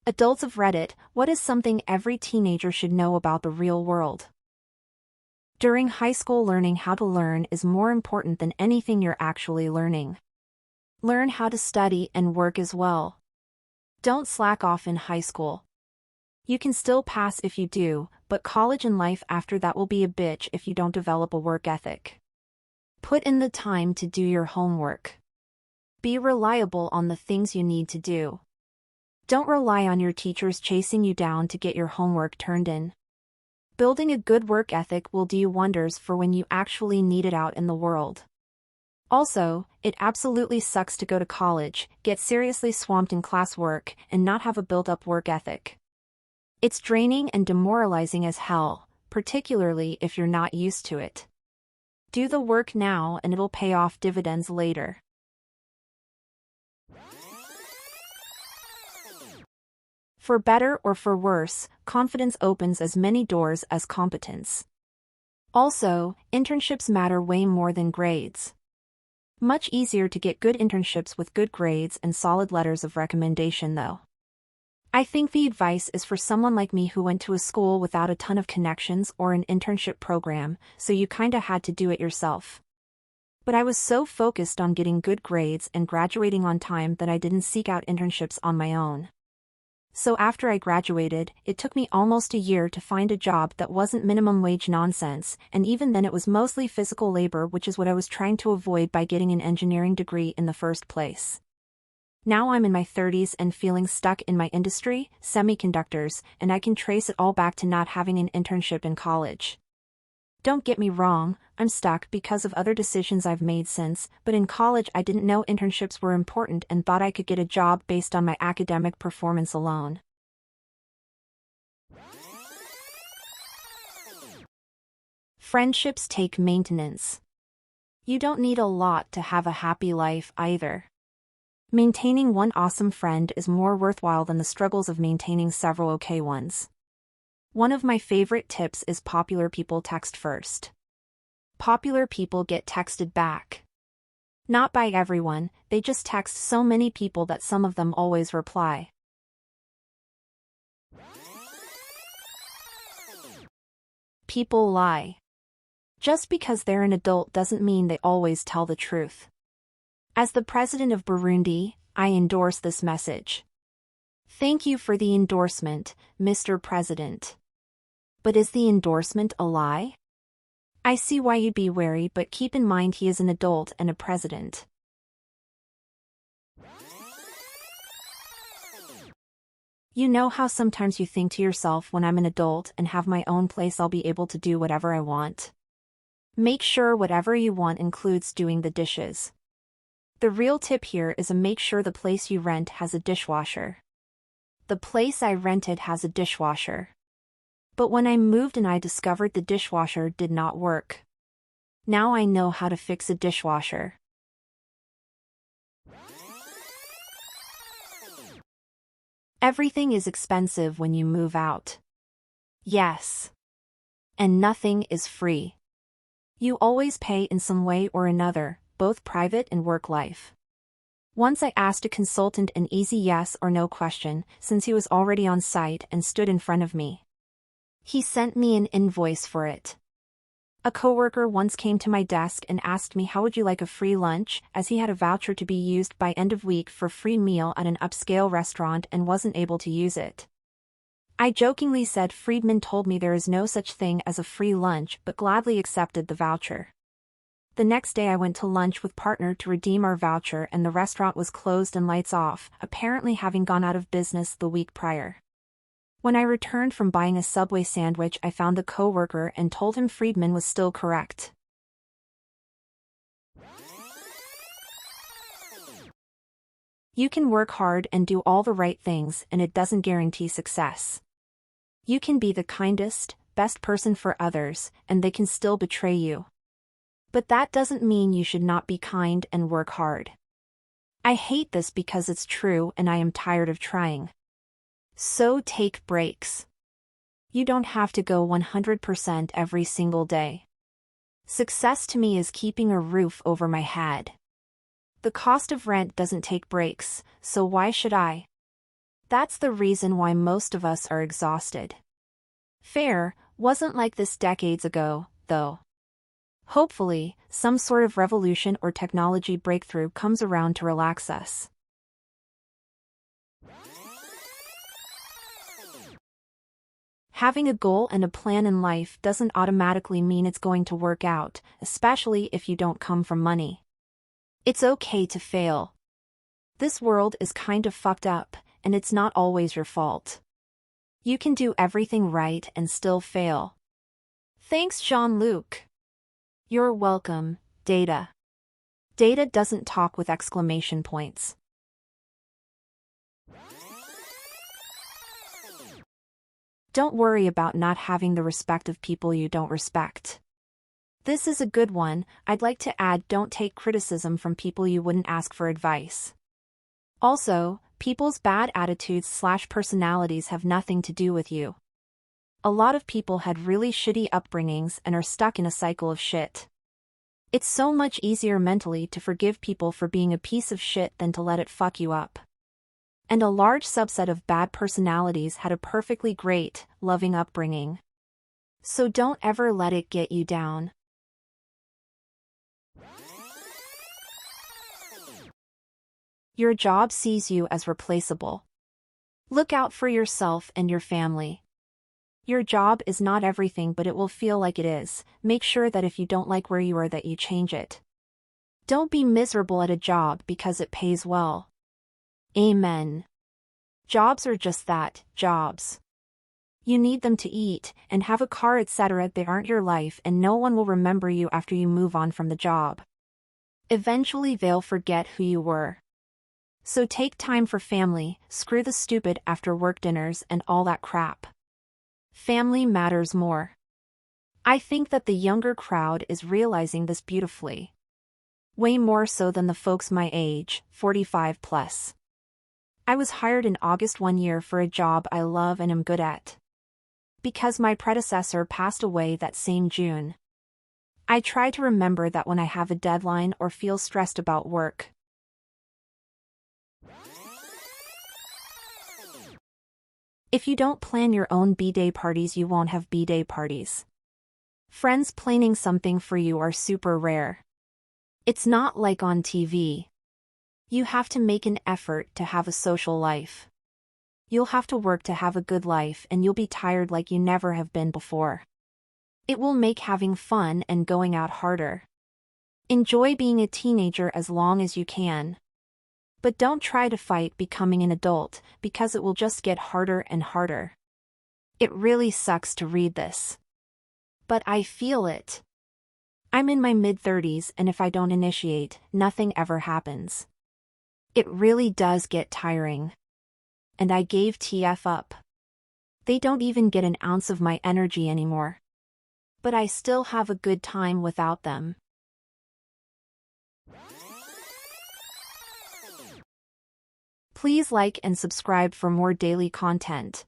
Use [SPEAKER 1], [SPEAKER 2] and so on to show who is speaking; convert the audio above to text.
[SPEAKER 1] Adults of Reddit, what is something every teenager should know about the real world? During high school, learning how to learn is more important than anything you're actually learning. Learn how to study and work as well. Don't slack off in high school. You can still pass if you do, but college and life after that will be a bitch if you don't develop a work ethic. Put in the time to do your homework. Be reliable on the things you need to do. Don't rely on your teachers chasing you down to get your homework turned in. Building a good work ethic will do you wonders for when you actually need it out in the world. Also, it absolutely sucks to go to college, get seriously swamped in classwork, and not have a built-up work ethic. It's draining and demoralizing as hell, particularly if you're not used to it. Do the work now and it'll pay off dividends later. For better or for worse, confidence opens as many doors as competence. Also, internships matter way more than grades. Much easier to get good internships with good grades and solid letters of recommendation though. I think the advice is for someone like me who went to a school without a ton of connections or an internship program, so you kinda had to do it yourself. But I was so focused on getting good grades and graduating on time that I didn't seek out internships on my own. So after I graduated, it took me almost a year to find a job that wasn't minimum wage nonsense, and even then it was mostly physical labor, which is what I was trying to avoid by getting an engineering degree in the first place. Now I'm in my 30s and feeling stuck in my industry, semiconductors, and I can trace it all back to not having an internship in college. Don't get me wrong, I'm stuck because of other decisions I've made since, but in college I didn't know internships were important and thought I could get a job based on my academic performance alone. Friendships take maintenance. You don't need a lot to have a happy life either. Maintaining one awesome friend is more worthwhile than the struggles of maintaining several okay ones. One of my favorite tips is popular people text first. Popular people get texted back. Not by everyone, they just text so many people that some of them always reply. People lie. Just because they're an adult doesn't mean they always tell the truth. As the president of Burundi, I endorse this message. Thank you for the endorsement, Mr. President. But is the endorsement a lie? I see why you'd be wary, but keep in mind he is an adult and a president. You know how sometimes you think to yourself, when I'm an adult and have my own place, I'll be able to do whatever I want. Make sure whatever you want includes doing the dishes. The real tip here is make sure the place you rent has a dishwasher. The place I rented has a dishwasher. But when I moved and I discovered the dishwasher did not work. Now I know how to fix a dishwasher. Everything is expensive when you move out. Yes. And nothing is free. You always pay in some way or another, both private and work life. Once I asked a consultant an easy yes or no question, since he was already on site and stood in front of me. He sent me an invoice for it. A coworker once came to my desk and asked me how would you like a free lunch, as he had a voucher to be used by end of week for free meal at an upscale restaurant and wasn't able to use it. I jokingly said Friedman told me there is no such thing as a free lunch, but gladly accepted the voucher. The next day I went to lunch with partner to redeem our voucher and the restaurant was closed and lights off, apparently having gone out of business the week prior. When I returned from buying a Subway sandwich, I found the coworker and told him Friedman was still correct. You can work hard and do all the right things, and it doesn't guarantee success. You can be the kindest, best person for others, and they can still betray you. But that doesn't mean you should not be kind and work hard. I hate this because it's true and I am tired of trying. So take breaks. You don't have to go 100% every single day. Success to me is keeping a roof over my head. The cost of rent doesn't take breaks, so why should I? That's the reason why most of us are exhausted. Fair wasn't like this decades ago, though. Hopefully, some sort of revolution or technology breakthrough comes around to relax us. Having a goal and a plan in life doesn't automatically mean it's going to work out, especially if you don't come from money. It's okay to fail. This world is kind of fucked up, and it's not always your fault. You can do everything right and still fail. Thanks, Jean-Luc. You're welcome, Data. Data doesn't talk with exclamation points. Don't worry about not having the respect of people you don't respect. This is a good one. I'd like to add, don't take criticism from people you wouldn't ask for advice. Also, people's bad attitudes/personalities have nothing to do with you. A lot of people had really shitty upbringings and are stuck in a cycle of shit. It's so much easier mentally to forgive people for being a piece of shit than to let it fuck you up. And a large subset of bad personalities had a perfectly great, loving upbringing. So don't ever let it get you down. Your job sees you as replaceable. Look out for yourself and your family. Your job is not everything, but it will feel like it is. Make sure that if you don't like where you are, that you change it. Don't be miserable at a job because it pays well. Amen. Jobs are just that, jobs. You need them to eat, and have a car, etc. They aren't your life, and no one will remember you after you move on from the job. Eventually they'll forget who you were. So take time for family, screw the stupid after-work dinners and all that crap. Family matters more. I think that the younger crowd is realizing this beautifully. Way more so than the folks my age, 45 plus. I was hired in August one year for a job I love and am good at. Because my predecessor passed away that same June. I try to remember that when I have a deadline or feel stressed about work. If you don't plan your own B-Day parties, you won't have B-Day parties. Friends planning something for you are super rare. It's not like on TV. You have to make an effort to have a social life. You'll have to work to have a good life, and you'll be tired like you never have been before. It will make having fun and going out harder. Enjoy being a teenager as long as you can. But don't try to fight becoming an adult, because it will just get harder and harder. It really sucks to read this. But I feel it. I'm in my mid-30s, and if I don't initiate, nothing ever happens. It really does get tiring. And I gave TF up. They don't even get an ounce of my energy anymore. But I still have a good time without them. Please like and subscribe for more daily content.